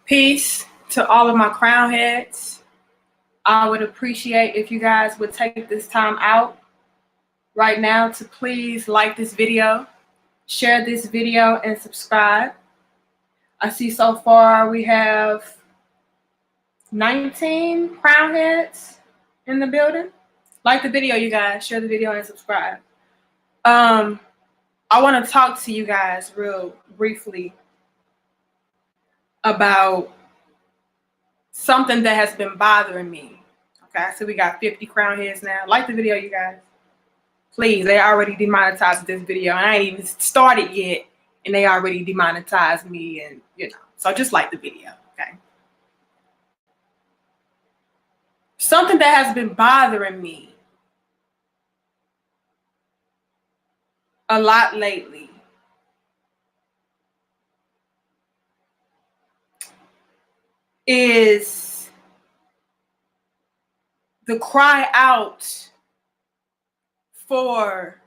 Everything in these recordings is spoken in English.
Peace to all of my crown heads. I would appreciate if you guys would take this time out right now to please like this video, share this video, and subscribe. I see so far we have 19 crown heads in the building. Like the video, you guys. Share the video and subscribe. I want to talk to you guys real briefly about something that has been bothering me. Okay, so we got 50 crown heads now. Like the video, you guys. Please, they already demonetized this video, and I ain't even started yet, and they already demonetized me, and so just like the video, okay? Something that has been bothering me a lot lately is the cry out for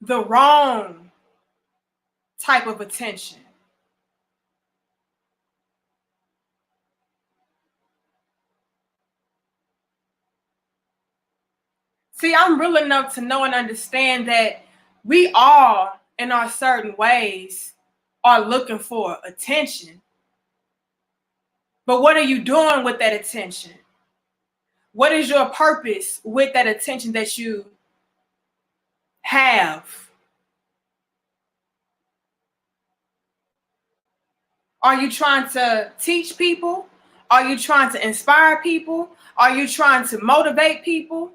the wrong type of attention. See, I'm real enough to know and understand that we all, in our certain ways, are looking for attention. But what are you doing with that attention? What is your purpose with that attention that you have? Are you trying to teach people? Are you trying to inspire people? Are you trying to motivate people?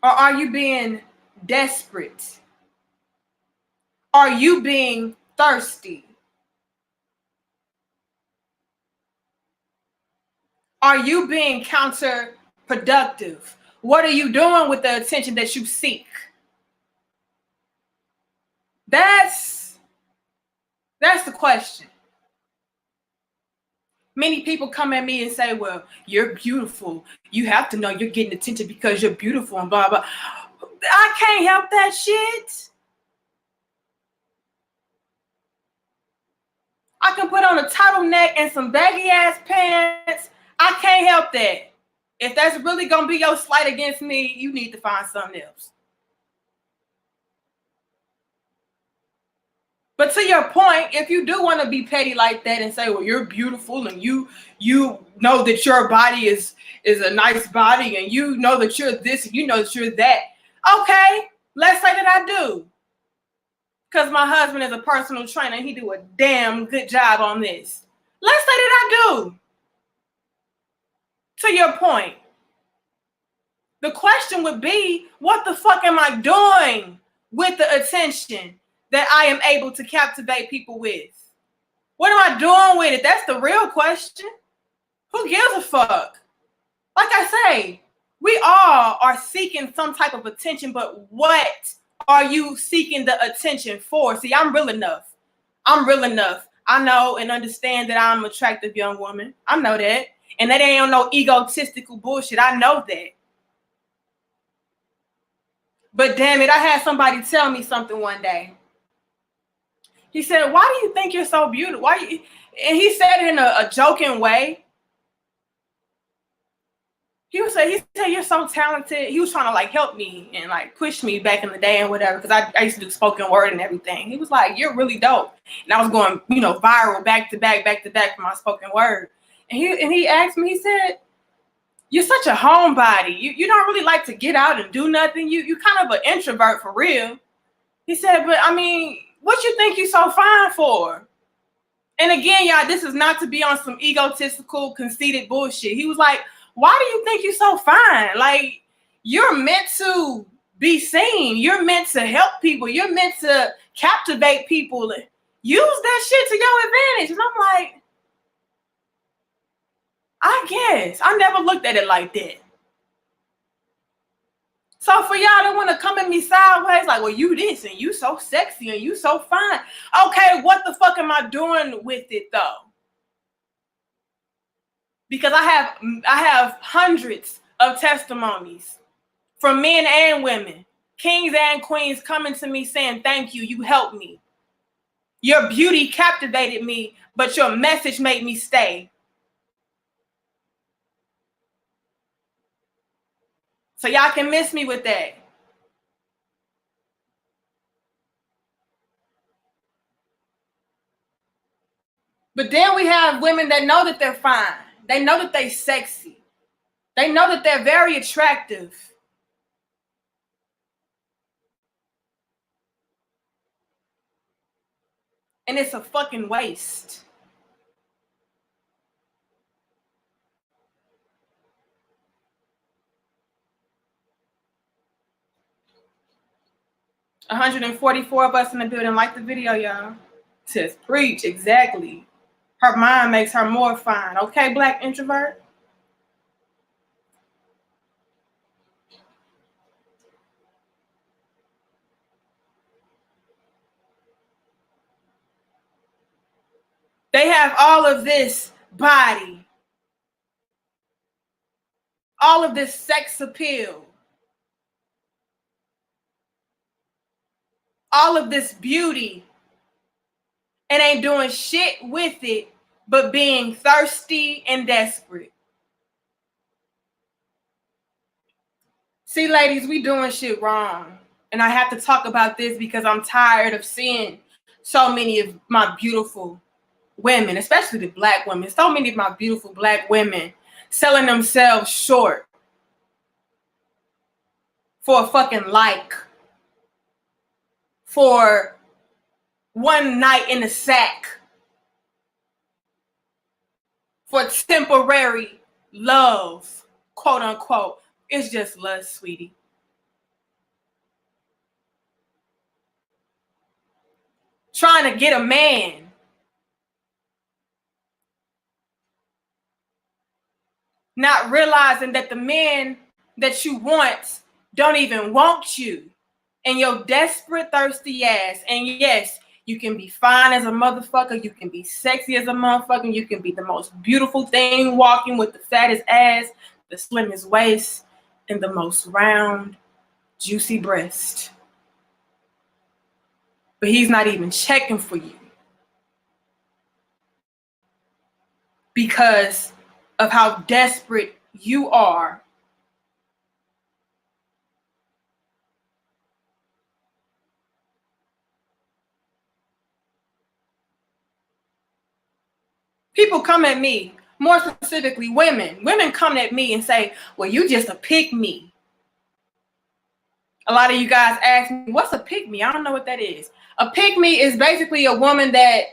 Or are you being desperate? Are you being thirsty? Are you being counterproductive? What are you doing with the attention that you seek? That's the question. Many people come at me and say, well, you're beautiful. You have to know you're getting attention because you're beautiful and blah, blah. I can't help that shit. I can put on a turtleneck and some baggy ass pants. I can't help that. If that's really going to be your slight against me, you need to find something else. But to your point, if you do want to be petty like that and say, well, you're beautiful and you know that your body is a nice body and you know that you're this and you know that you're that. Okay, let's say that I do. Because my husband is a personal trainer and he do a damn good job on this. Let's say that I do. To your point, the question would be, what the fuck am I doing with the attention that I am able to captivate people with? What am I doing with it? That's the real question. Who gives a fuck? Like I say, we all are seeking some type of attention, but what are you seeking the attention for? See, I'm real enough. I know and understand that I'm an attractive young woman. I know that. And that ain't on no egotistical bullshit. I know that. But damn it, I had somebody tell me something one day. He said, why do you think you're so beautiful? And he said it in a joking way. He said, you're so talented. He was trying to like help me and like push me back in the day and whatever, because I used to do spoken word and everything. He was like, you're really dope. And I was going, viral back to back for my spoken word. And he asked me, he said, you're such a homebody. You don't really like to get out and do nothing. You kind of an introvert for real. He said, but I mean, what you think you so fine for? And again, y'all, this is not to be on some egotistical, conceited bullshit. He was like, why do you think you're so fine? Like, you're meant to be seen. You're meant to help people. You're meant to captivate people. Use that shit to your advantage. And I'm like, I guess. I never looked at it like that. So for y'all that want to come at me sideways, like, well, you this and you so sexy and you so fine. Okay, what the fuck am I doing with it though? Because I have hundreds of testimonies from men and women kings and queens coming to me saying, thank you, you helped me. Your beauty captivated me, but your message made me stay. So y'all can miss me with that. But then we have women that know that they're fine. They know that they're sexy. They know that they're very attractive. And it's a fucking waste. $144 of us in the building. Like the video, y'all. Says preach, exactly. Her mind makes her more fine. Okay, black introvert? They have all of this body, all of this sex appeal, all of this beauty, and ain't doing shit with it but being thirsty and desperate. See, ladies, we doing shit wrong. And I have to talk about this because I'm tired of seeing so many of my beautiful women, especially the black women, so many of my beautiful black women selling themselves short for a fucking like, for one night in the sack, for temporary love, quote unquote. It's just lust, sweetie. Trying to get a man. Not realizing that the men that you want don't even want you. And your desperate, thirsty ass. And yes, you can be fine as a motherfucker. You can be sexy as a motherfucker. You can be the most beautiful thing walking with the fattest ass, the slimmest waist, and the most round, juicy breast. But he's not even checking for you because of how desperate you are. People come at me, more specifically women. Women come at me and say, well, you just a pick-me. A lot of you guys ask me, what's a pick-me? I don't know what that is. A pick-me is basically a woman that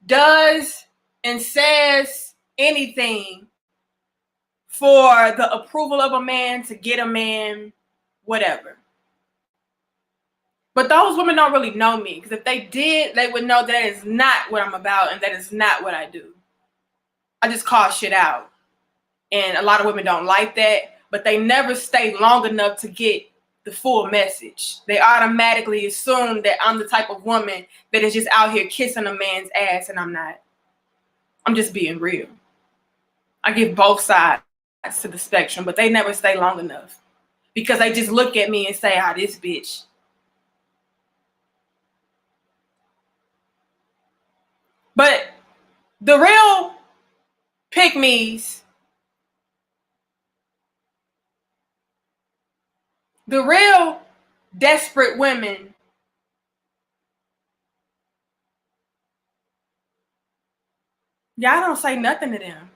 does and says anything for the approval of a man, to get a man, whatever. But those women don't really know me, because if they did, they would know that is not what I'm about and that is not what I do. I just call shit out. And a lot of women don't like that, but they never stay long enough to get the full message. They automatically assume that I'm the type of woman that is just out here kissing a man's ass, and I'm not. I'm just being real. I give both sides to the spectrum, but they never stay long enough because they just look at me and say, ah, this bitch. But the real pick-me's, the real desperate women, y'all don't say nothing to them.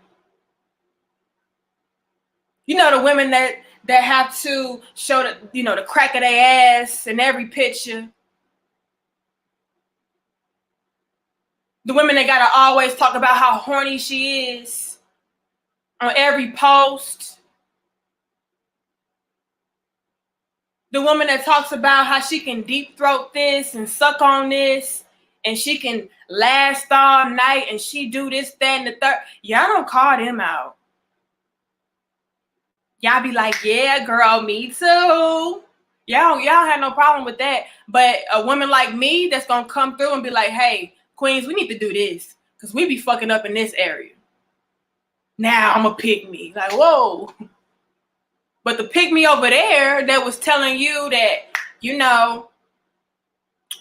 You know, the women that have to show the, you know, the crack of their ass in every picture. The women that gotta always talk about how horny she is on every post. The woman that talks about how she can deep throat this and suck on this, and she can last all night, and she do this, that, and the third. Y'all don't call them out. Y'all be like, yeah, girl, me too. Y'all have no problem with that. But a woman like me that's gonna come through and be like, hey, queens, we need to do this because we be fucking up in this area. Now I'm a pick-me. Like, whoa. But the pick-me over there that was telling you that you know,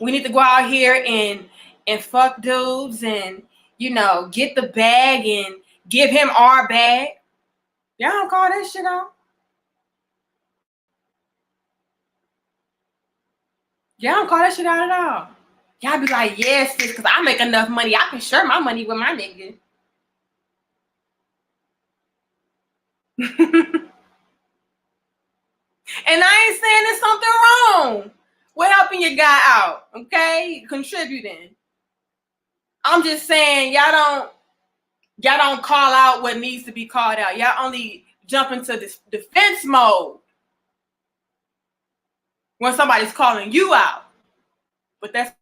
we need to go out here and fuck dudes and, you know, get the bag and give him our bag. Y'all don't call that shit out. Y'all don't call that shit out at all. Y'all be like, yes, sis, because I make enough money. I can share my money with my nigga. And I ain't saying there's something wrong with helping your guy out, okay? Contributing. I'm just saying y'all don't call out what needs to be called out. Y'all only jump into this defense mode when somebody's calling you out. But that's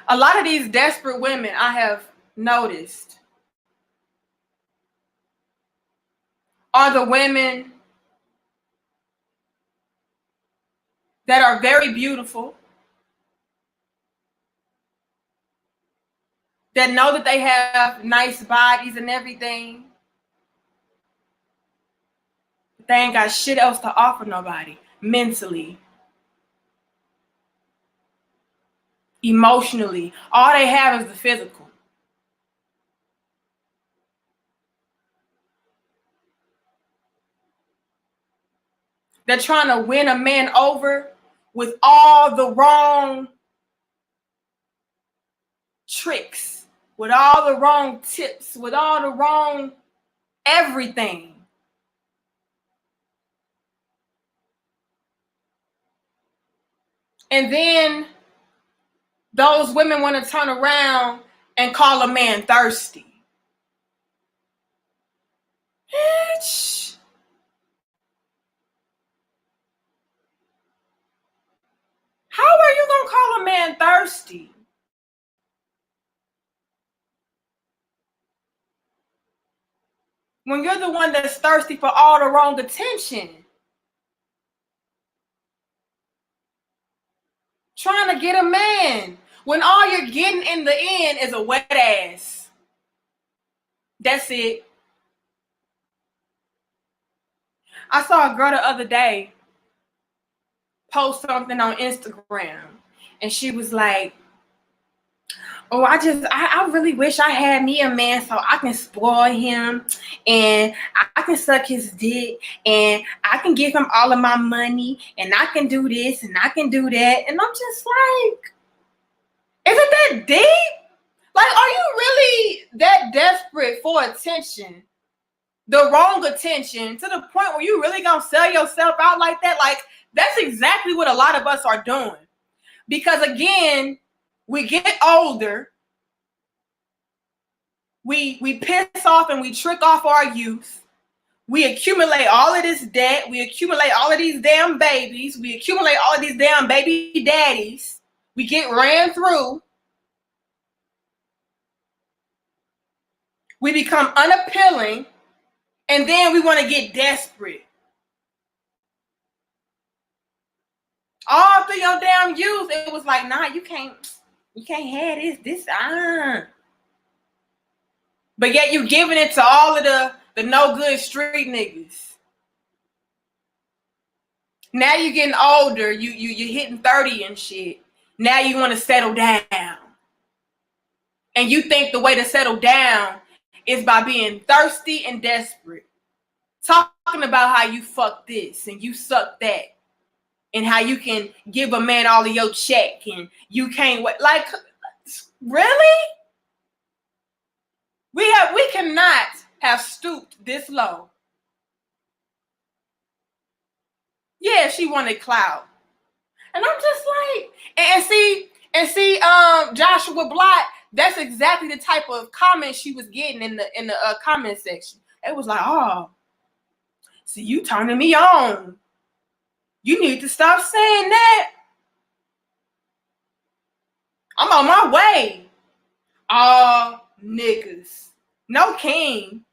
a lot of these desperate women I have noticed are the women that are very beautiful, that know that they have nice bodies and everything. They ain't got shit else to offer nobody mentally, emotionally. All they have is the physical. They're trying to win a man over with all the wrong tricks, with all the wrong tips, with all the wrong everything. And then those women want to turn around and call a man thirsty. Bitch. How are you going to call a man thirsty? When you're the one that's thirsty for all the wrong attention. Trying to get a man when all you're getting in the end is a wet ass. That's it. I saw a girl the other day post something on Instagram and she was like, oh, I really wish I had me a man so I can spoil him and I can suck his dick and I can give him all of my money and I can do this and I can do that. And I'm just like, is it that deep? Like, are you really that desperate for attention? The wrong attention to the point where you really gonna sell yourself out like that? Like, that's exactly what a lot of us are doing. Because again, we get older, we piss off and we trick off our youth. We accumulate all of this debt. We accumulate all of these damn babies. We accumulate all of these damn baby daddies. We get ran through. We become unappealing. And then we want to get desperate. All through your damn youth, it was like, nah, you can't have this. But yet you giving it to all of the no good street niggas. Now you getting older, you're hitting 30 and shit. Now you want to settle down. And you think the way to settle down is by being thirsty and desperate. Talking about how you fuck this and you suck that. And how you can give a man all of your check and you can't wait. Like, really? We cannot have stooped this low. Yeah, she wanted clout. And I'm just like, and see, Joshua Blott, that's exactly the type of comment she was getting in the comment section. It was like, oh, see, you turning me on. You need to stop saying that. I'm on my way. All niggas. No king.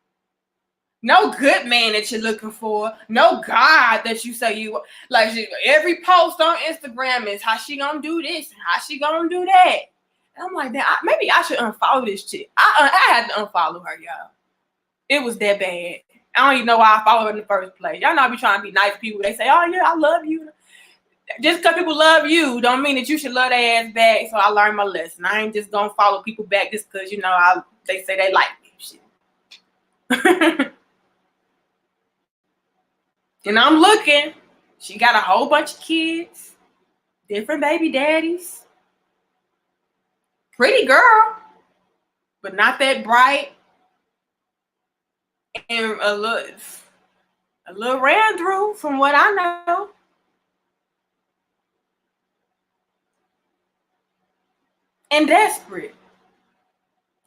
No good man that you're looking for. No God that you say you like. Every post on Instagram is how she gonna do this and how she gonna do that. And I'm like, maybe I should unfollow this chick. I had to unfollow her, y'all. It was that bad. I don't even know why I follow her in the first place. Y'all know I be trying to be nice people. They say, oh yeah, I love you. Just because people love you don't mean that you should love their ass back. So I learned my lesson. I ain't just gonna follow people back just because, you know, they say they like me. Shit. And I'm looking. She got a whole bunch of kids, different baby daddies. Pretty girl, but not that bright. And a little ran through from what I know. And desperate.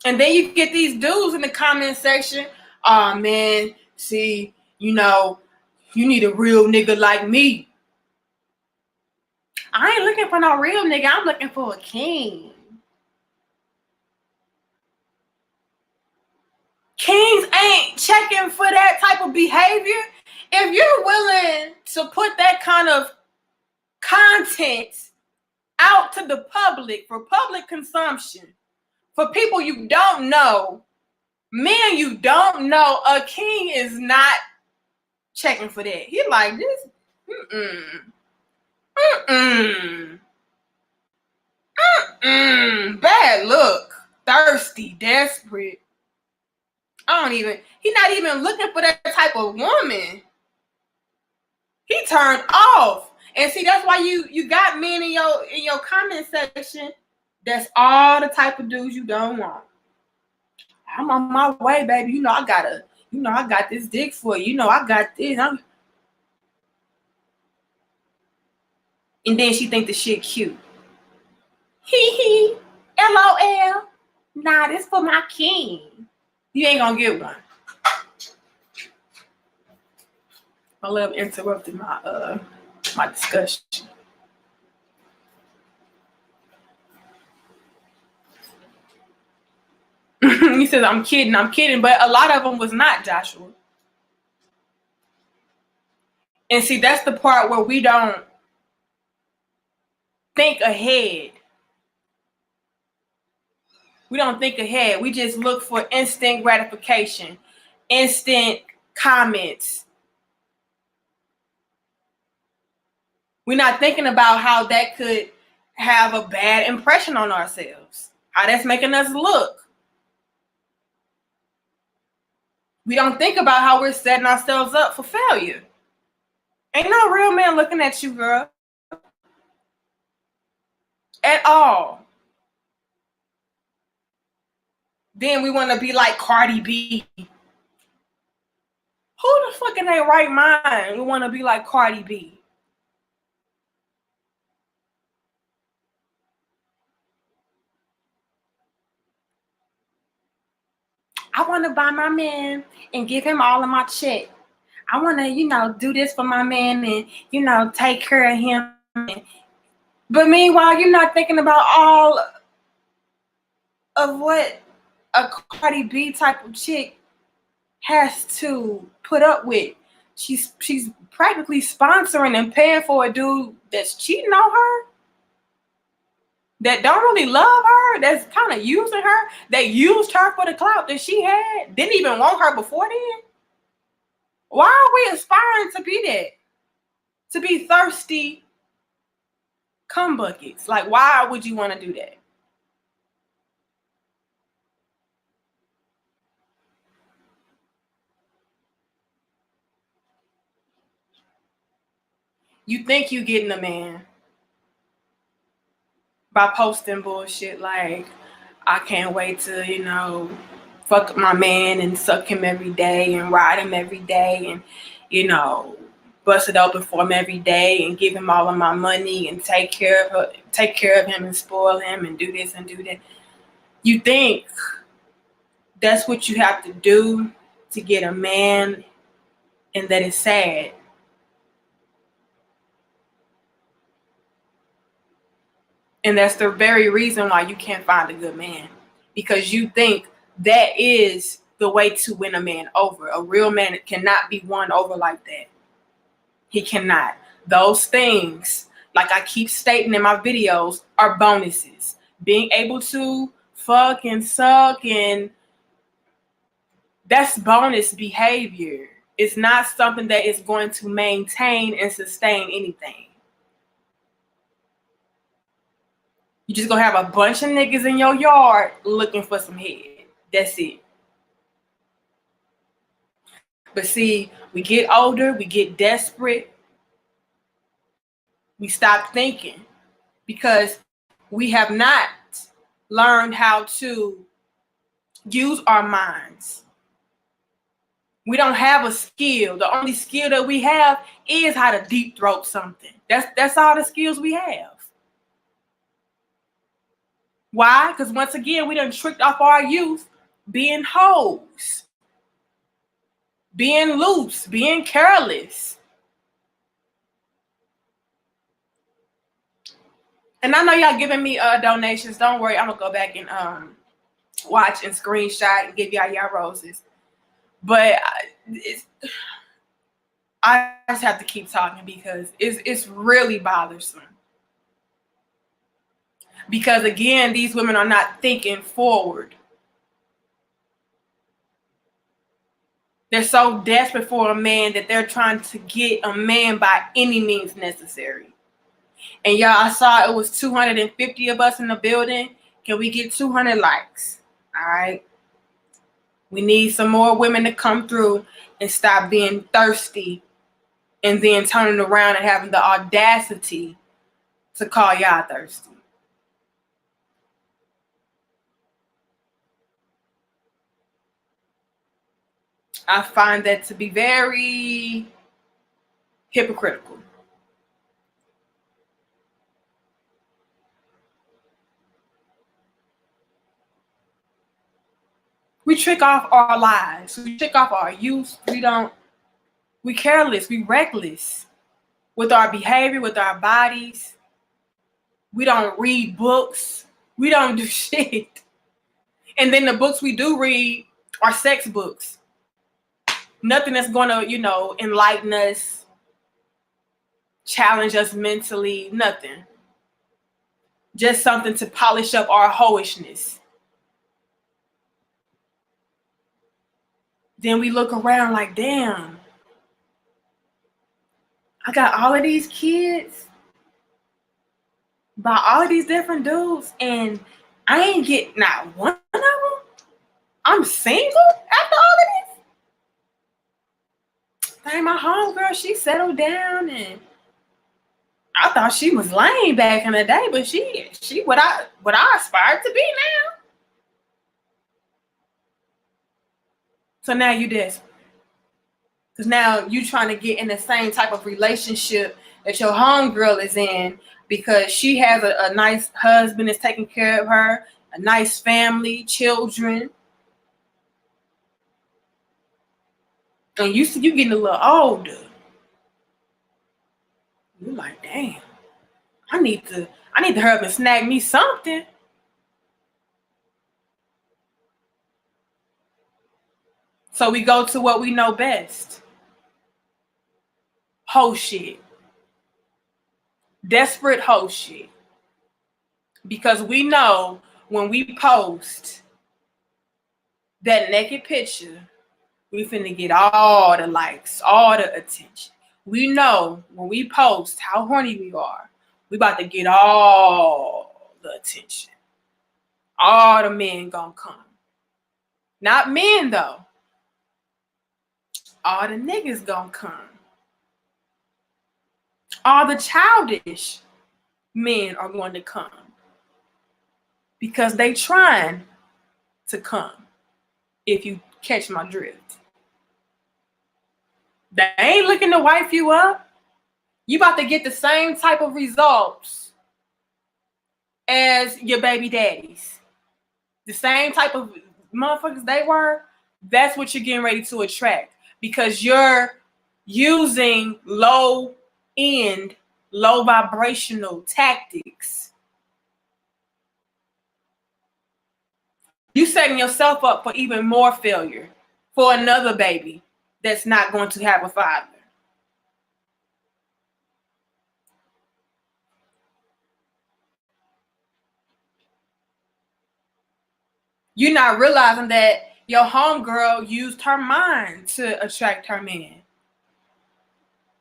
And then you get these dudes in the comment section. Oh man, see, you know, you need a real nigga like me. I ain't looking for no real nigga. I'm looking for a king. Kings ain't checking for that type of behavior. If you're willing to put that kind of content out to the public for public consumption, for people you don't know, men you don't know, a king is not checking for that. He like this. Bad look. Thirsty, desperate. He's not even looking for that type of woman. He turned off. And see, that's why you got men in your comment section. That's all the type of dudes you don't want. I'm on my way, baby. You know, I got this dick for you. You know, I got this. And then she think the shit cute. Hee hee. LOL. Nah, this for my king. You ain't gonna get one. My love interrupted my my discussion. He says, I'm kidding, but a lot of them was not, Joshua. And see, that's the part where we don't think ahead. We don't think ahead. We just look for instant gratification, instant comments. We're not thinking about how that could have a bad impression on ourselves, how that's making us look. We don't think about how we're setting ourselves up for failure. Ain't no real man looking at you, girl. At all. Then we want to be like Cardi B. Who the fuck in their right mind we want to be like Cardi B? I want to buy my man and give him all of my check. I want to, do this for my man and, take care of him. But meanwhile, you're not thinking about all of what a Cardi B type of chick has to put up with. She's practically sponsoring and paying for a dude that's cheating on her, that don't really love her, that's kind of using her, that used her for the clout that she had, didn't even want her before then. Why are we aspiring to be that? To be thirsty cum buckets? Like, why would you want to do that? You think you getting a man by posting bullshit like, I can't wait to, fuck my man and suck him every day and ride him every day and, bust it open for him every day and give him all of my money and take care of him and spoil him and do this and do that. You think that's what you have to do to get a man, and that is sad. And that's the very reason why you can't find a good man, because you think that is the way to win a man over. A real man cannot be won over like that. He cannot. Those things, like I keep stating in my videos, are bonuses. Being able to fuck and suck, and that's bonus behavior. It's not something that is going to maintain and sustain anything. You just gonna have a bunch of niggas in your yard looking for some head. That's it. But see, we get older, we get desperate, we stop thinking because we have not learned how to use our minds. We don't have a skill. The only skill that we have is how to deep throat something. That's all the skills we have. Why? Because once again, we done tricked off our youth being hoes, being loose, being careless. And I know y'all giving me donations. Don't worry, I'm gonna go back and watch and screenshot and give y'all roses. But I just have to keep talking because it's really bothersome. Because again, these women are not thinking forward. They're so desperate for a man that they're trying to get a man by any means necessary. And y'all, I saw it was 250 of us in the building. Can we get 200 likes? All right. We need some more women to come through and stop being thirsty and then turning around and having the audacity to call y'all thirsty. I find that to be very hypocritical. We trick off our lives. We trick off our youth. We careless. We reckless with our behavior, with our bodies. We don't read books. We don't do shit. And then the books we do read are sex books. Nothing that's going to, enlighten us, challenge us mentally, nothing. Just something to polish up our hoishness. Then we look around like, damn, I got all of these kids by all of these different dudes, and I ain't get not one of them. I'm single after all of this. Dang, my homegirl, she settled down, and I thought she was lame back in the day, but she what I aspired to be now. So now you desperate. Because now you trying to get in the same type of relationship that your homegirl is in because she has a nice husband that's taking care of her, a nice family, children. And you getting a little older. You're like, damn, I need to hurry up and snag me something. So we go to what we know best. Hoe shit. Desperate hoe shit. Because we know when we post that naked picture, we finna get all the likes, all the attention. We know when we post how horny we are, we about to get all the attention. All the men gonna come. Not men though. All the niggas gonna come. All the childish men are going to come. Because they trying to come, if you catch my drift. They ain't looking to wife you up. You about to get the same type of results as your baby daddies. The same type of motherfuckers they were, that's what you're getting ready to attract. Because you're using low vibrational tactics. You setting yourself up for even more failure for another baby that's not going to have a father. You're not realizing that Your homegirl used her mind to attract her man.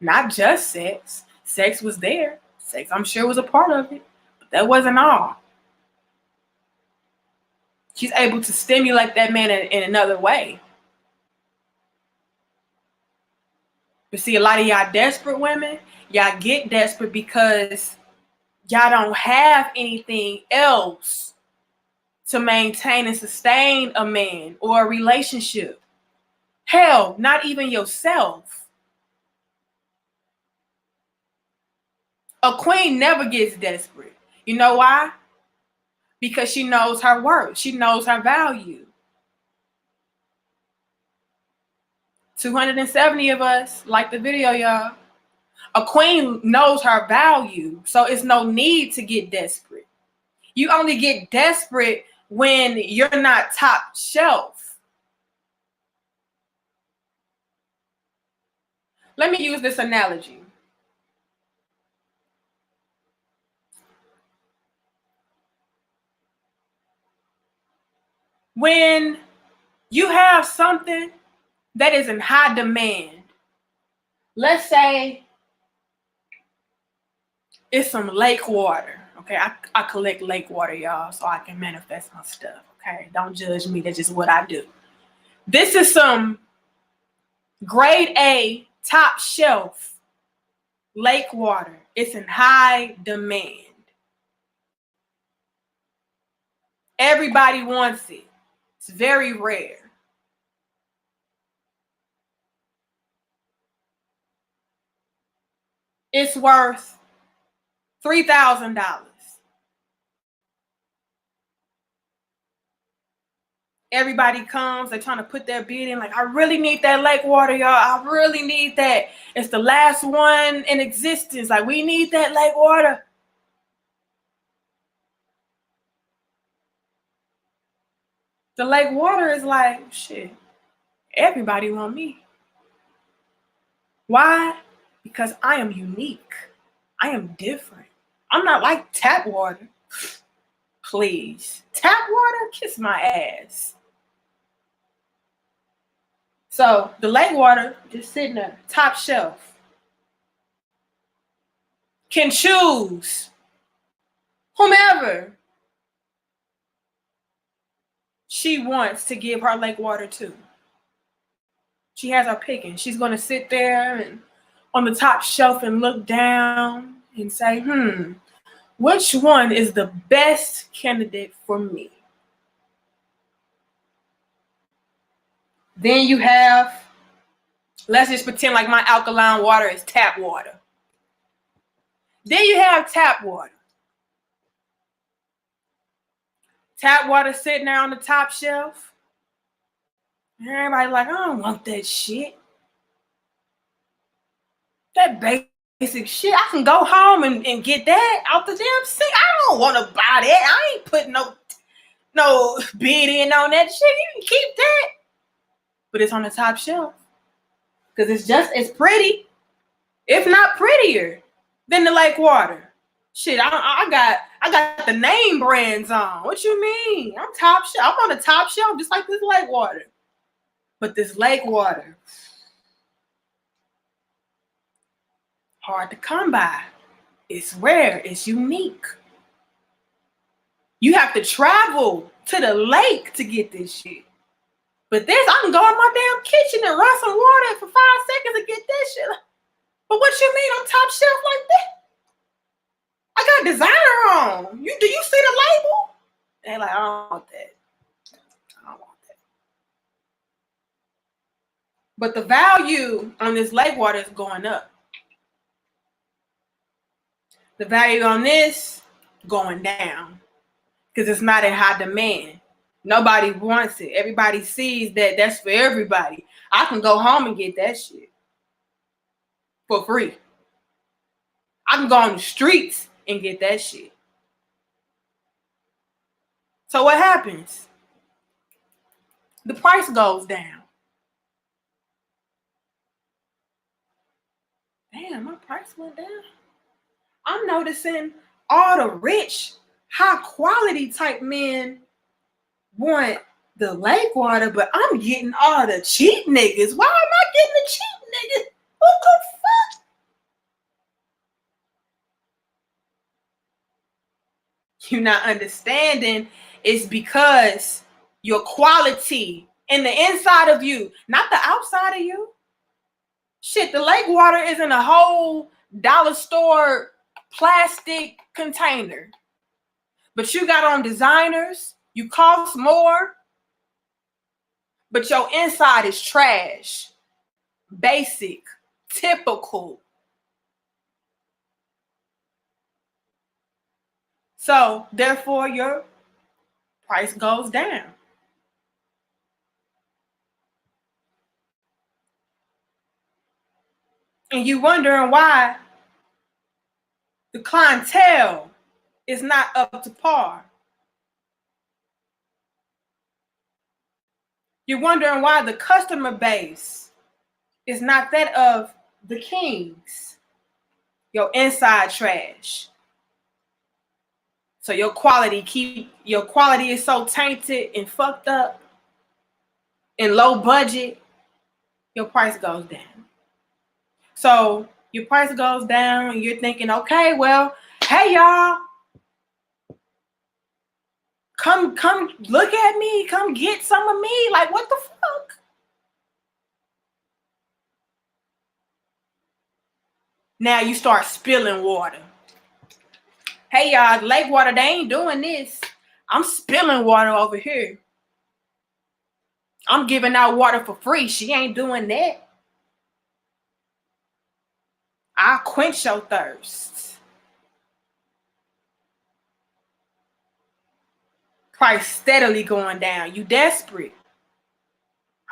Not just sex. Sex was there. Sex, I'm sure, was a part of it. But that wasn't all. She's able to stimulate that man in another way. But see, a lot of y'all desperate women, y'all get desperate because y'all don't have anything else to maintain and sustain a man or a relationship. Hell, not even yourself. A queen never gets desperate. You know why? Because she knows her worth. She knows her value. 270 of us like the video, y'all. A queen knows her value, so it's no need to get desperate. You only get desperate when you're not top shelf. Let me use this analogy. When you have something that is in high demand, let's say it's some lake water. Okay, I collect lake water, y'all, so I can manifest my stuff. Okay, don't judge me. That's just what I do. This is some grade A, top shelf lake water. It's in high demand. Everybody wants it. It's very rare. It's worth $3,000. Everybody comes, they're trying to put their bid in, like, I really need that lake water, y'all. I really need that. It's the last one in existence. Like, we need that lake water. The lake water is like, shit, everybody want me. Why? Because I am unique. I am different. I'm not like tap water. Please. Tap water? Kiss my ass. So the lake water just sitting there, top shelf. Can choose whomever she wants to give her lake water to. She has her picking. She's going to sit there and on the top shelf and look down and say, which one is the best candidate for me? Then you have, let's just pretend like my alkaline water is tap water. Then you have tap water. Tap water sitting there on the top shelf. And everybody like, I don't want that shit. That basic shit. I can go home and get that out the damn sink. I don't want to buy that. I ain't putting no bid in on that shit. You can keep that. But it's on the top shelf. Because it's just as pretty, if not prettier, than the lake water. Shit, I got the name brands on. What you mean? I'm top shelf. I'm on the top shelf just like this lake water. But this lake water, hard to come by. It's rare. It's unique. You have to travel to the lake to get this shit. But this, I can go in my damn kitchen and run some water for 5 seconds and get this shit. But what you mean I'm top shelf like that? I got designer on. Do you see the label? They're like, I don't want that. I don't want that. But the value on this lake water is going up. The value on this going down because it's not in high demand. Nobody wants it. Everybody sees that that's for everybody. I can go home and get that shit for free. I can go on the streets and get that shit. So what happens? The price goes down. Damn, my price went down. I'm noticing all the rich, high quality type men want the lake water, but I'm getting all the cheap niggas. Why am I getting the cheap niggas? What the fuck? You're not understanding. It's because your quality in the inside of you, not the outside of you. Shit, the lake water is in a whole dollar store plastic container. But you got on designers, you cost more, but your inside is trash, basic, typical. So therefore your price goes down. And you wondering why the clientele is not up to par. You're wondering why the customer base is not that of the kings. Your inside trash. So your quality is so tainted and fucked up and low budget, your price goes down. So your price goes down and you're thinking, okay, well, hey y'all, come look at me, come get some of me. Like, what the fuck? Now you start spilling water. Hey y'all, lake water, they ain't doing this. I'm spilling water over here. I'm giving out water for free. She ain't doing that. I'll quench your thirst. Price steadily going down. You desperate.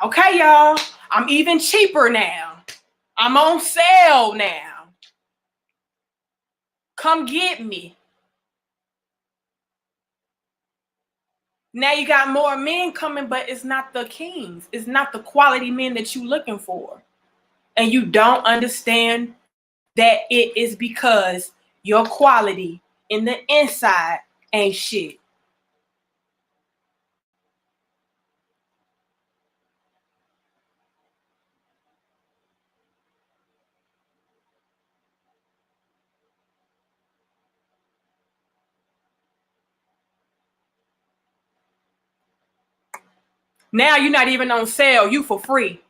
Okay, y'all. I'm even cheaper now. I'm on sale now. Come get me. Now you got more men coming, but it's not the kings. It's not the quality men that you're looking for. And you don't understand that it is because your quality in the inside ain't shit. Now you're not even on sale, you for free.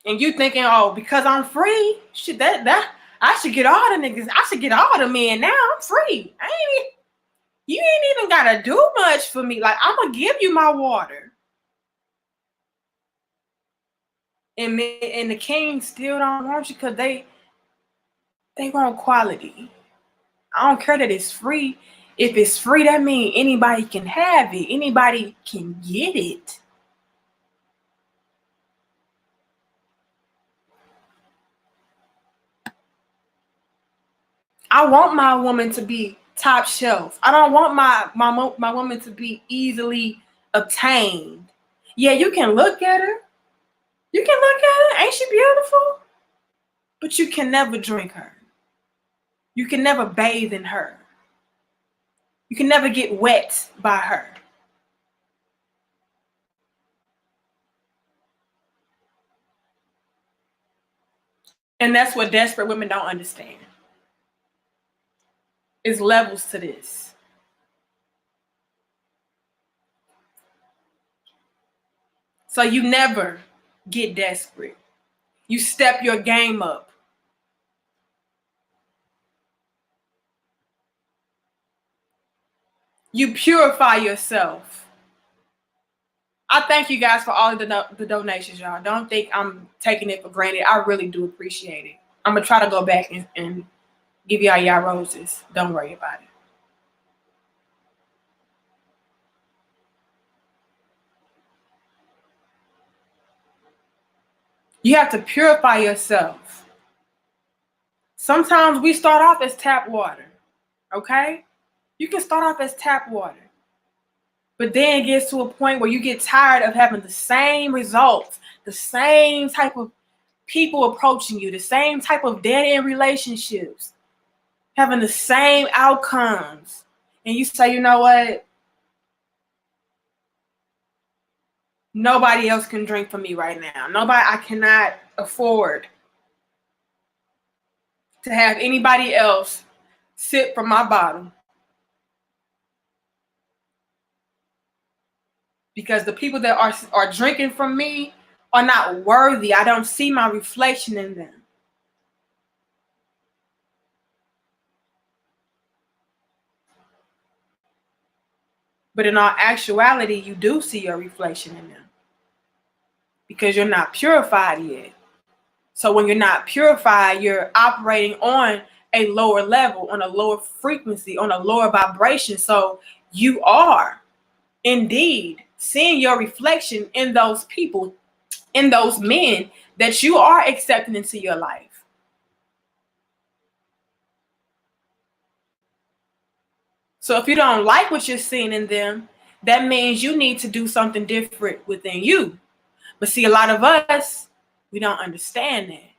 And you thinking, oh, because I'm free, shit, that I should get all the niggas. I should get all the men now. I'm free. You ain't even gotta do much for me. Like, I'm gonna give you my water. And the kings still don't want you because they want quality. I don't care that it's free. If it's free, that means anybody can have it. Anybody can get it. I want my woman to be top shelf. I don't want my woman to be easily obtained. Yeah, you can look at her. You can look at her. Ain't she beautiful? But you can never drink her. You can never bathe in her. You can never get wet by her. And that's what desperate women don't understand. There's levels to this. So you never get desperate. You step your game up. You purify yourself. I thank you guys for all of the donations, y'all. Don't think I'm taking it for granted. I really do appreciate it. I'm going to try to go back and give y'all roses. Don't worry about it. You have to purify yourself. Sometimes we start off as tap water, okay? You can start off as tap water. But then it gets to a point where you get tired of having the same results, the same type of people approaching you, the same type of dead-end relationships, having the same outcomes. and you say, you know what? Nobody else can drink for me right now. I cannot afford to have anybody else sip from my bottle. Because the people that are drinking from me are not worthy. I don't see my reflection in them. But in all actuality, you do see your reflection in them. Because you're not purified yet. So when you're not purified, you're operating on a lower level, on a lower frequency, on a lower vibration. So you are indeed seeing your reflection in those people, in those men that you are accepting into your life. So if you don't like what you're seeing in them, that means you need to do something different within you. But see, a lot of us, we don't understand that.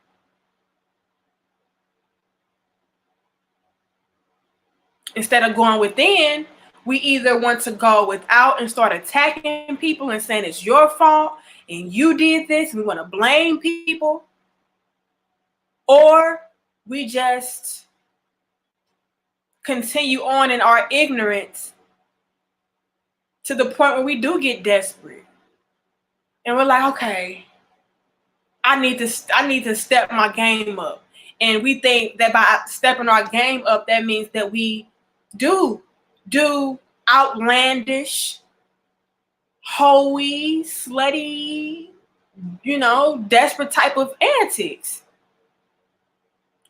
Instead of going within, we either want to go without and start attacking people and saying it's your fault and you did this, and we want to blame people, or we just continue on in our ignorance to the point where we do get desperate. And we're like, okay, I need to step my game up. And we think that by stepping our game up, that means that we do outlandish, hoey, slutty, desperate type of antics.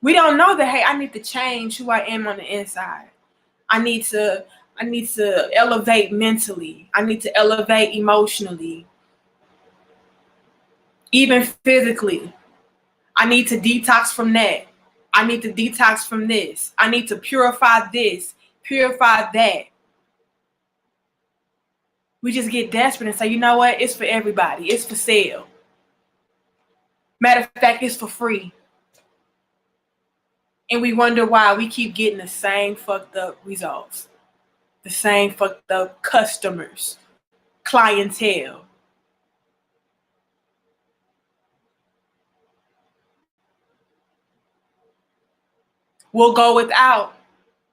We don't know that, hey, I need to change who I am on the inside. I need to elevate mentally. I need to elevate emotionally. Even physically. I need to detox from that. I need to detox from this. I need to purify this, purify that. We just get desperate and say, you know what? It's for everybody. It's for sale. Matter of fact, it's for free. And we wonder why we keep getting the same fucked up results. The same fucked up customers, clientele. We'll go without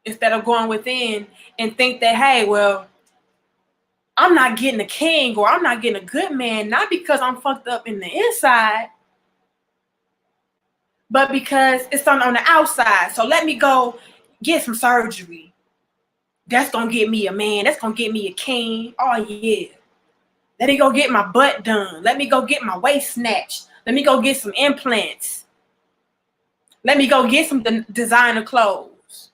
instead of going within and think that, hey, well, I'm not getting a king or I'm not getting a good man, not because I'm fucked up in the inside, but because it's on the outside. So let me go get some surgery. That's going to get me a man. That's going to get me a king. Oh, yeah. Let me go get my butt done. Let me go get my waist snatched. Let me go get some implants. Let me go get some designer clothes.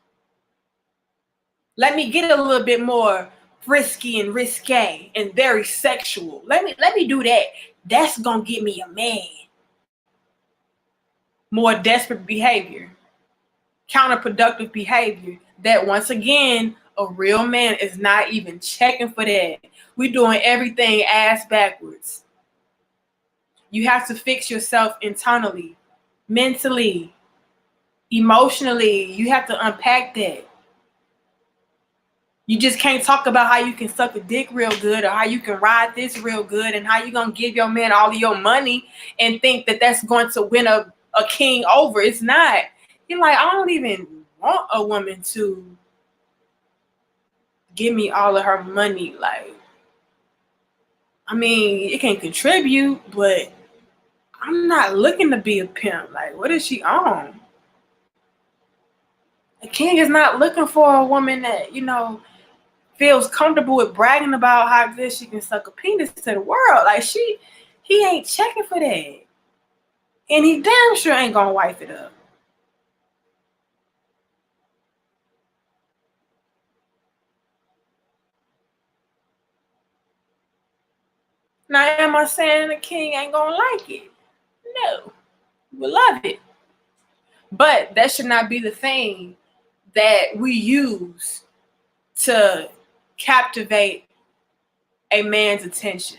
Let me get a little bit more frisky and risque and very sexual. Let me do that. That's gonna get me a man. More desperate behavior, counterproductive behavior. That once again, a real man is not even checking for that. We're doing everything ass backwards. You have to fix yourself internally, mentally, emotionally. You have to unpack that. You just can't talk about how you can suck a dick real good or how you can ride this real good and how you're going to give your man all of your money and think that that's going to win a king over. It's not. You're like, I don't even want a woman to give me all of her money. Like, I mean, it can contribute, but I'm not looking to be a pimp. Like, what is she on? A king is not looking for a woman that, feels comfortable with bragging about how good she can suck a penis to the world. Like, he ain't checking for that. And he damn sure ain't gonna wipe it up. Now, am I saying the king ain't gonna like it? No. We love it. But that should not be the thing that we use to captivate a man's attention.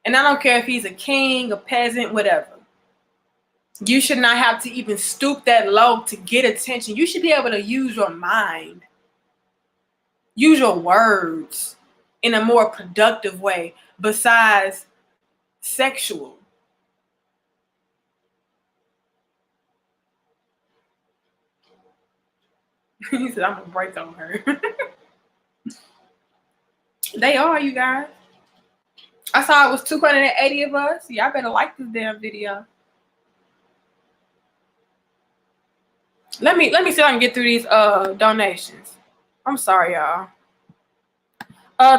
And I don't care if he's a king, a peasant, whatever. You should not have to even stoop that low to get attention. You should be able to use your mind. Use your words in a more productive way besides sexual. He said, I'm gonna break on her. They are, you guys. I saw it was 280 of us. Y'all better like this damn video. Let me see if I can get through these donations. I'm sorry, y'all.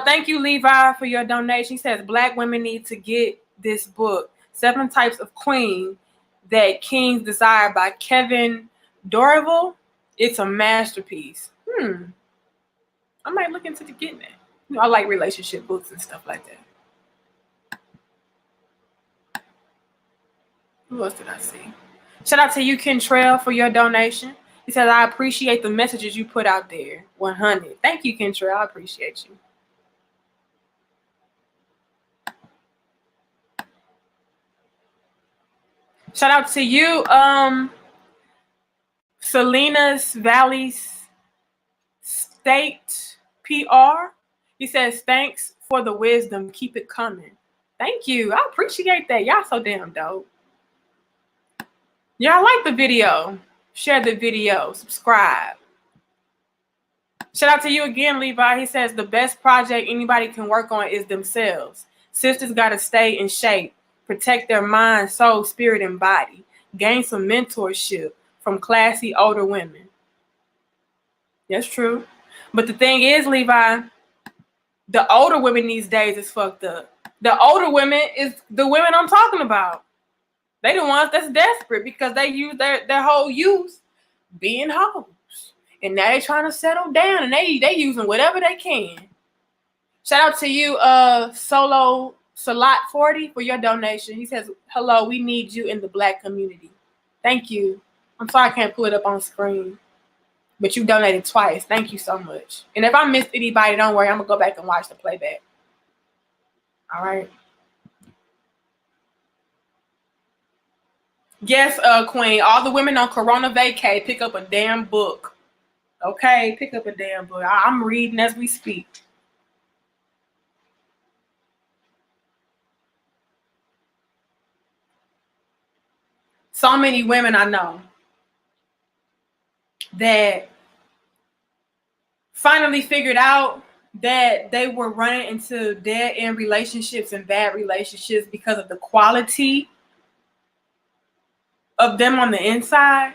Thank you, Levi, for your donation. He says Black women need to get this book, 7 Types of Queen That Kings Desire by Kevin Dorval. It's a masterpiece. I might look into getting it. You know, I like relationship books and stuff like that. Who else did I see? Shout out to you, Kentrell, for your donation. He says, I appreciate the messages you put out there. 100. Thank you, Kentrell. I appreciate you. Shout out to you, Salinas Valley State PR. He says, thanks for the wisdom. Keep it coming. Thank you. I appreciate that. Y'all so damn dope. Y'all like the video. Share the video. Subscribe. Shout out to you again, Levi. He says, the best project anybody can work on is themselves. Sisters got to stay in shape. Protect their mind, soul, spirit, and body. Gain some mentorship from classy older women. That's true. But the thing is, Levi, the older women these days is fucked up. The older women is the women I'm talking about. They the ones that's desperate because they use their whole youth being hoes. And now they trying to settle down and they using whatever they can. Shout out to you, Solo Salat 40 for your donation. He says, hello, we need you in the Black community. Thank you. I'm sorry I can't pull it up on screen. But you donated twice. Thank you so much. And if I missed anybody, don't worry. I'm going to go back and watch the playback. All right. Yes, Queen. All the women on Corona vacay, pick up a damn book. Okay? Pick up a damn book. I'm reading as we speak. So many women I know that finally figured out that they were running into dead-end relationships and bad relationships because of the quality of them on the inside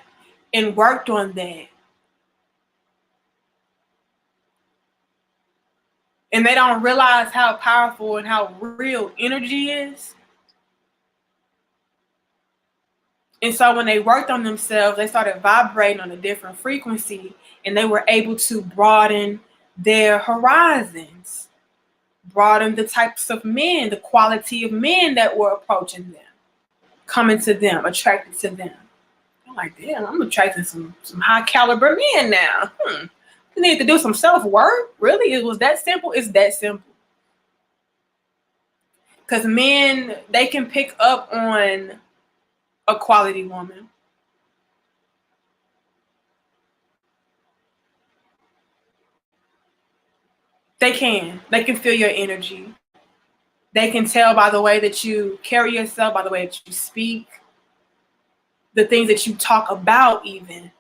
and worked on that. And they don't realize how powerful and how real energy is. And so when they worked on themselves, they started vibrating on a different frequency and they were able to broaden their horizons, broaden the types of men, the quality of men that were approaching them, coming to them, attracted to them. I'm like, damn, I'm attracting some high caliber men now. You need to do some self-work. Really? It was that simple? It's that simple. Because men, they can pick up on a quality woman. They can feel your energy. They can tell by the way that you carry yourself, by the way that you speak, the things that you talk about even.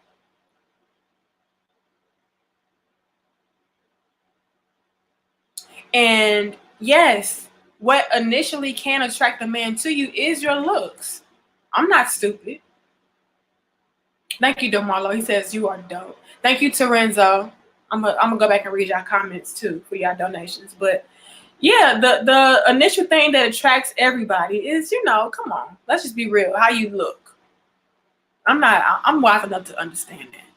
And yes, what initially can attract a man to you is your looks. I'm not stupid. Thank you, DeMarlo. He says you are dope. Thank you, Terenzo. I'm gonna go back and read y'all comments too for y'all donations. But yeah, the initial thing that attracts everybody is, come on, let's just be real. How you look. I'm wise enough to understand that.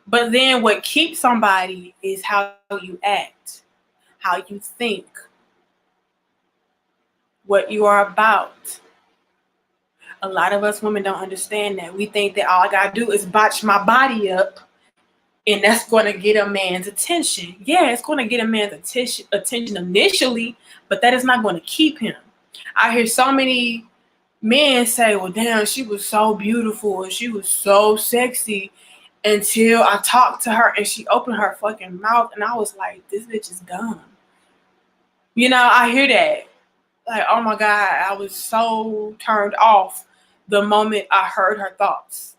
But then what keeps somebody is how you act, how you think, what you are about. A lot of us women don't understand that. We think that all I gotta do is botch my body up and that's going to get a man's attention. Yeah, it's going to get a man's attention initially, but that is not going to keep him. I hear so many men say, well, damn, she was so beautiful and she was so sexy. until I talked to her and she opened her fucking mouth, and I was like, this bitch is dumb. You know, I hear that. Like, oh my God, I was so turned off the moment I heard her thoughts,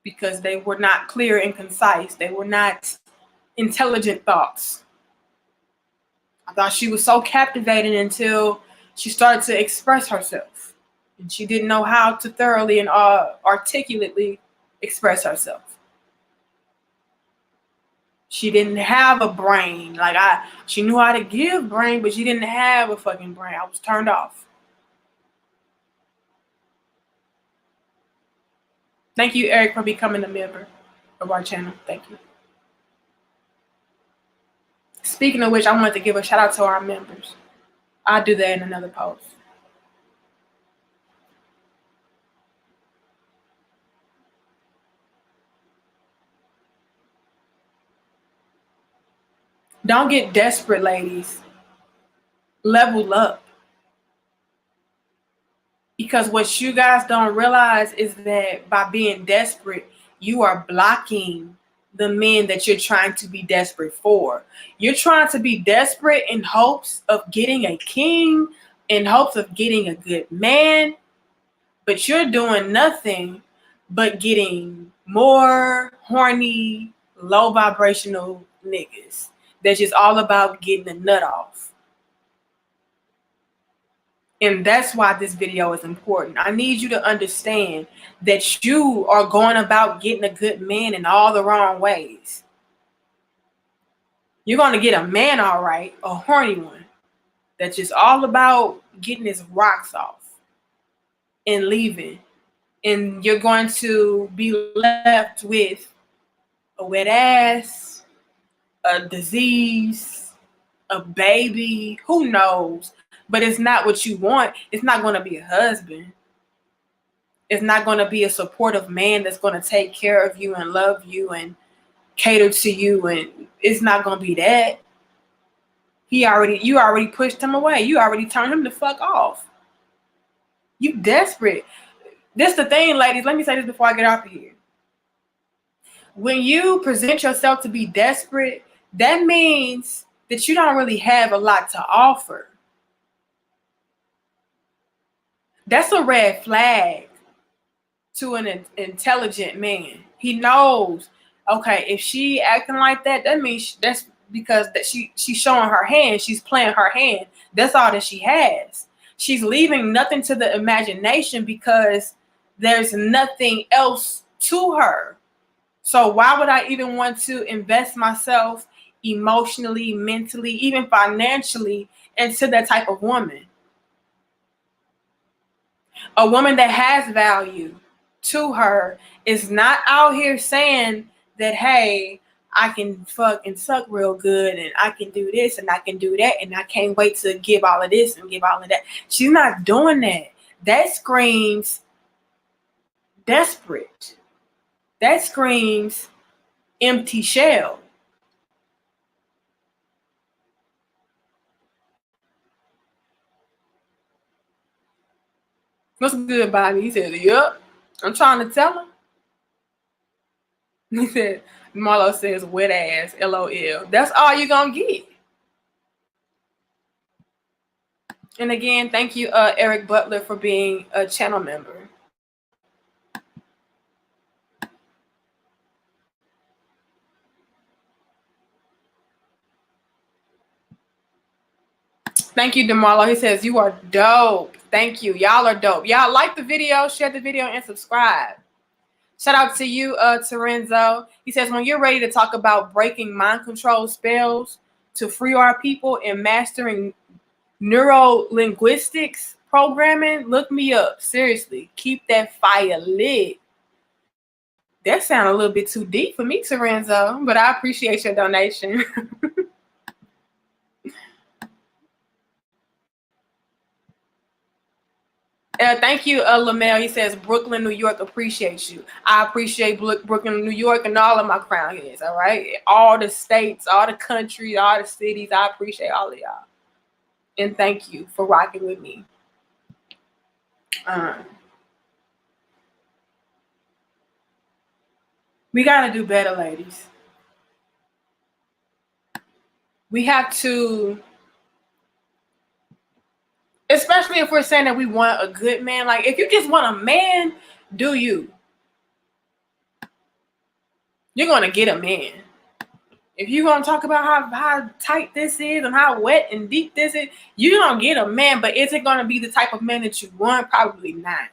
because they were not clear and concise. They were not intelligent thoughts. I thought she was so captivating until she started to express herself. And she didn't know how to thoroughly and articulately express herself. She didn't have a brain. She knew how to give brain, but she didn't have a fucking brain. I was turned off. Thank you, Eric, for becoming a member of our channel. Thank you. Speaking of which, I wanted to give a shout out to our members. I'll do that in another post. Don't get desperate, ladies. Level up. Because what you guys don't realize is that by being desperate, you are blocking the men that you're trying to be desperate for. You're trying to be desperate in hopes of getting a king, in hopes of getting a good man, but you're doing nothing but getting more horny, low vibrational niggas that's just all about getting a nut off. And that's why this video is important. I need you to understand that you are going about getting a good man in all the wrong ways. You're going to get a man, all right, a horny one, that's just all about getting his rocks off and leaving. And you're going to be left with a wet ass, a disease, a baby, who knows? But it's not what you want. It's not going to be a husband. It's not going to be a supportive man that's going to take care of you and love you and cater to you. And it's not going to be that. You already pushed him away. You already turned him the fuck off. You desperate. This the thing, ladies. Let me say this before I get off of here. When you present yourself to be desperate, that means that you don't really have a lot to offer. That's a red flag to an intelligent man. He knows, okay, if she acting like that, that means that's because that she's showing her hand. She's playing her hand. That's all that she has. She's leaving nothing to the imagination because there's nothing else to her. So why would I even want to invest myself emotionally, mentally, even financially into that type of woman? A woman that has value to her is not out here saying that, hey, I can fuck and suck real good and I can do this and I can do that and I can't wait to give all of this and give all of that. She's not doing that. That screams desperate. That screams empty shell. What's good, Bobby? He said, yup. I'm trying to tell him. He said, Marlo says, wet ass, LOL. That's all you're going to get. And again, thank you, Eric Butler, for being a channel member. Thank you, DeMarlo. He says, you are dope. Thank you. Y'all are dope. Y'all like the video, share the video, and subscribe. Shout out to you, Terenzo. He says, when you're ready to talk about breaking mind control spells to free our people and mastering neuro-linguistics programming, look me up. Seriously, keep that fire lit. That sounds a little bit too deep for me, Terenzo, but I appreciate your donation. Thank you, Lamel. He says, Brooklyn, New York appreciates you. I appreciate Brooklyn, New York, and all of my crown heads, all right? All the states, all the countries, all the cities. I appreciate all of y'all. And thank you for rocking with me. We got to do better, ladies. We have to, especially if we're saying that we want a good man. Like, if you just want a man, do you? You're going to get a man. If you're going to talk about how tight this is and how wet and deep this is, you're going to get a man. But is it going to be the type of man that you want? Probably not.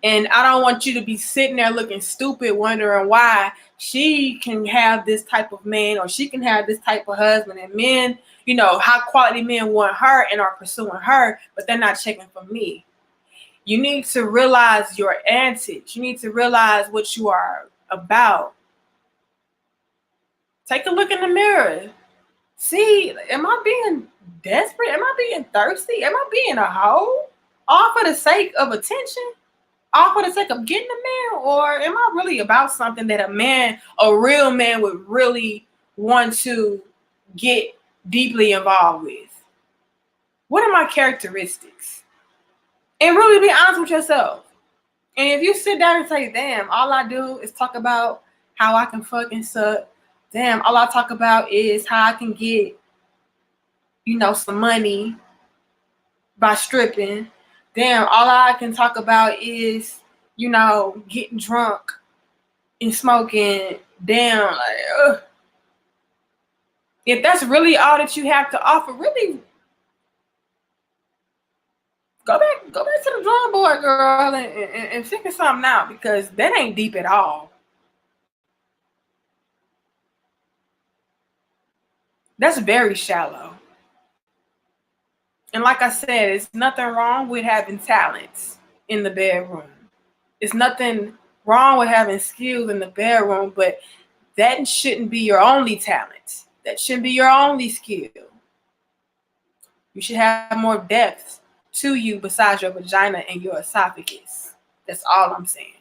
And I don't want you to be sitting there looking stupid, wondering why she can have this type of man or she can have this type of husband. And men, you know, high quality men want her and are pursuing her, but they're not checking for me. You need to realize your antics. You need to realize what you are about. Take a look in the mirror. See, am I being desperate? Am I being thirsty? Am I being a hoe? All for the sake of attention? All for the sake of getting a man? Or am I really about something that a real man would really want to get deeply involved with? What are my characteristics? And really be honest with yourself. And if you sit down and say, damn, all I do is talk about how I can fucking suck. Damn, all I talk about is how I can get, you know, some money by stripping. Damn, all I can talk about is, you know, getting drunk and smoking. Damn, like, ugh. If that's really all that you have to offer, really go back to the drawing board, girl, and figure something out, because that ain't deep at all. That's very shallow. And like I said, it's nothing wrong with having talents in the bedroom. It's nothing wrong with having skills in the bedroom, but that shouldn't be your only talent. That shouldn't be your only skill. You should have more depth to you besides your vagina and your esophagus. That's all I'm saying.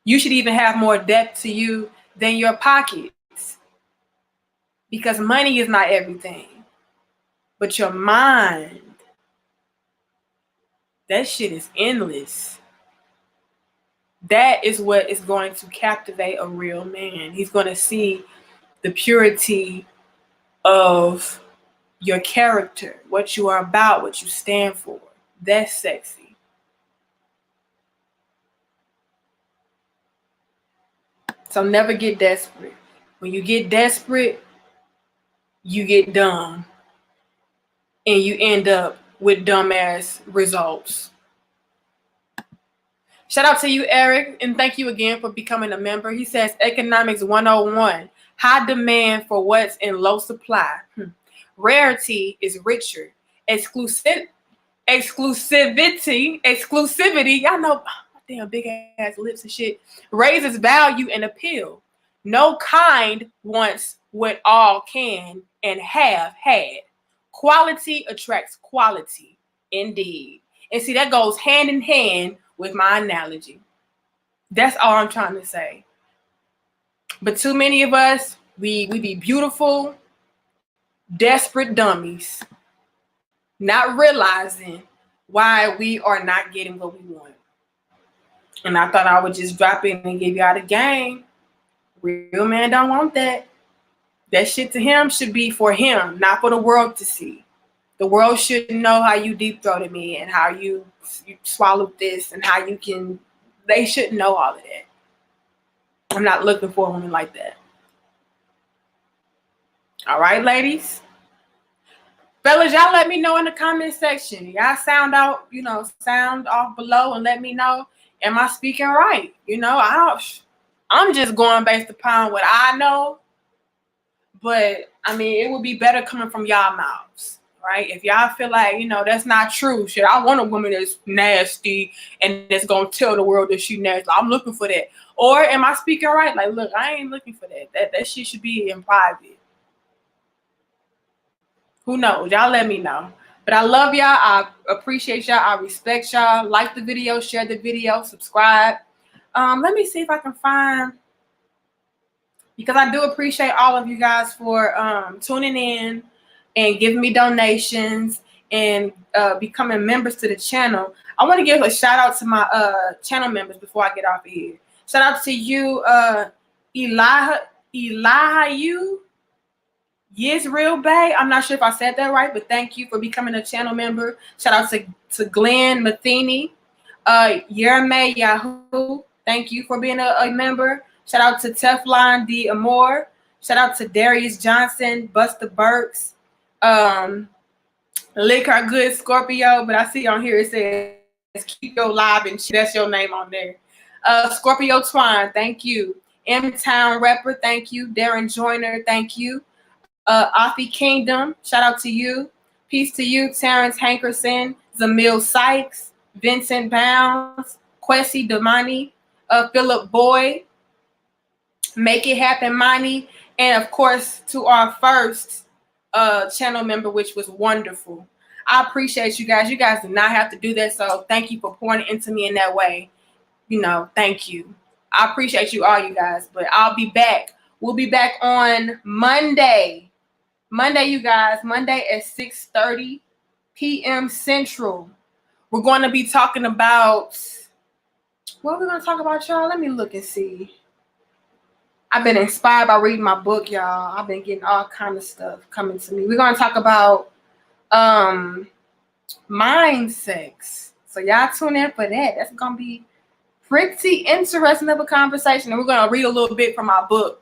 You should even have more depth to you than your pockets, because money is not everything. But your mind, that shit is endless. That is what is going to captivate a real man. He's going to see the purity of your character, what you are about, what you stand for. That's sexy. So never get desperate. When you get desperate, you get dumb. And you end up with dumbass results. Shout out to you, Eric, and thank you again for becoming a member. He says, Economics 101, high demand for what's in low supply. Rarity is richer. Exclusivity, y'all know, damn big ass lips and shit, raises value and appeal. No kind wants what all can and have had. Quality attracts quality, indeed. And see, that goes hand in hand with my analogy. That's all I'm trying to say. But too many of us, we be beautiful, desperate dummies, not realizing why we are not getting what we want. And I thought I would just drop in and give y'all the game. Real man don't want that. That shit to him should be for him, not for the world to see. The world shouldn't know how you deep-throated me and how you swallowed this and how you can. They shouldn't know all of that. I'm not looking for a woman like that. All right, ladies. Fellas, y'all let me know in the comment section. Y'all sound off below and let me know. Am I speaking right? You know, I'm just going based upon what I know. But I mean, it would be better coming from y'all mouths, right? If y'all feel like, you know, that's not true, shit, I want a woman that's nasty and that's gonna tell the world that she nasty. I'm looking for that. Or am I speaking right? Like, look, I ain't looking for that. That shit should be in private. Who knows? Y'all let me know. But I love y'all. I appreciate y'all. I respect y'all. Like the video, share the video, subscribe. Let me see if I can find, because I do appreciate all of you guys for tuning in and giving me donations and becoming members to the channel. I want to give a shout out to my channel members before I get off of here. Shout out to you, Elihu Yisrael Bay. I'm not sure if I said that right, but thank you for becoming a channel member. Shout out to Glenn Matheny, Yerme Yahoo. Thank you for being a member. Shout out to Teflon D. Amore. Shout out to Darius Johnson, Buster Burks, Lick Our Good Scorpio. But I see on here it says keep your live and that's your name on there. Scorpio Twine, thank you. M Town Rapper, thank you. Darren Joyner, thank you. Afi Kingdom, shout out to you. Peace to you, Terrence Hankerson, Zamil Sykes, Vincent Bounds, Kwesi Damani, Philip Boyd, Make It Happen Money, and of course to our first channel member, which was wonderful. I appreciate you guys. You guys do not have to do that, so thank you for pouring into me in that way. You know, thank you. I appreciate you all, you guys. But I'll be back. We'll be back on Monday. Monday, you guys. Monday at 6:30 p.m. Central. We're going to be talking about... What are we going to talk about, y'all? Let me look and see. I've been inspired by reading my book, y'all. I've been getting all kind of stuff coming to me. We're going to talk about mind sex. So y'all tune in for that. That's going to be pretty interesting of a conversation. And we're going to read a little bit from my book.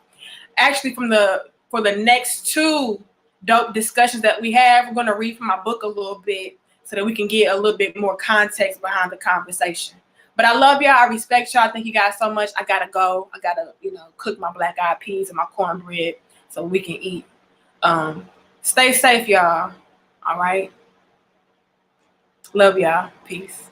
Actually, for the next two dope discussions that we have, we're going to read from my book a little bit so that we can get a little bit more context behind the conversation. But I love y'all. I respect y'all. Thank you guys so much. I got to go. I got to, cook my black eyed peas and my cornbread so we can eat. Stay safe, y'all. All right. Love y'all. Peace.